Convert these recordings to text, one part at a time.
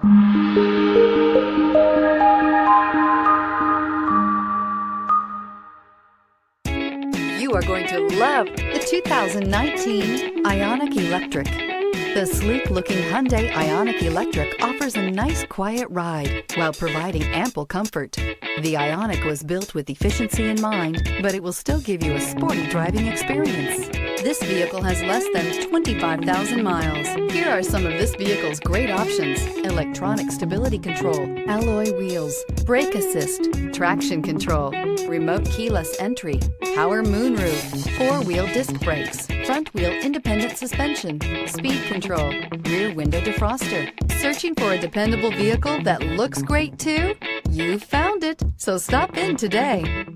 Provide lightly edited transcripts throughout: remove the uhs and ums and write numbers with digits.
You are going to love the 2019 Ioniq Electric. The sleek-looking Hyundai Ioniq Electric offers a nice, quiet ride while providing ample comfort. The Ioniq was built with efficiency in mind, but it will still give you a sporty driving experience. This vehicle has less than 25,000 miles. Here are some of this vehicle's great options: electronic stability control, alloy wheels, brake assist, traction control, remote keyless entry, power moonroof, four-wheel disc brakes, front-wheel independent suspension, speed control, rear window defroster. Searching for a dependable vehicle that looks great too? You found it, so stop in today.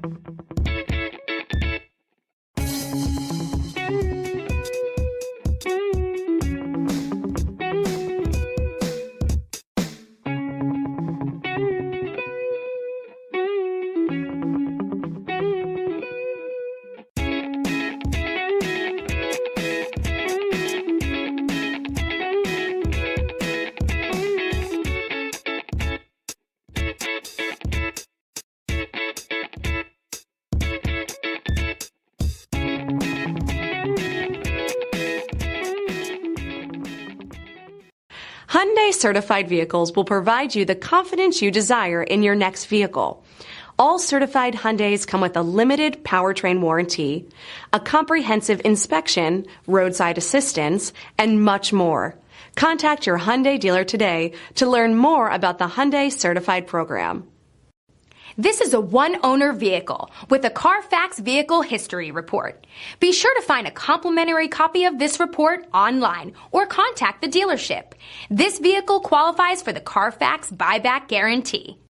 Hyundai certified vehicles will provide you the confidence you desire in your next vehicle. All certified Hyundais come with a limited powertrain warranty, a comprehensive inspection, roadside assistance, and much more. Contact your Hyundai dealer today to learn more about the Hyundai Certified Program. This is a one-owner vehicle with a CARFAX Vehicle History Report. Be sure to find a complimentary copy of this report online or contact the dealership. This vehicle qualifies for the CARFAX Buyback Guarantee.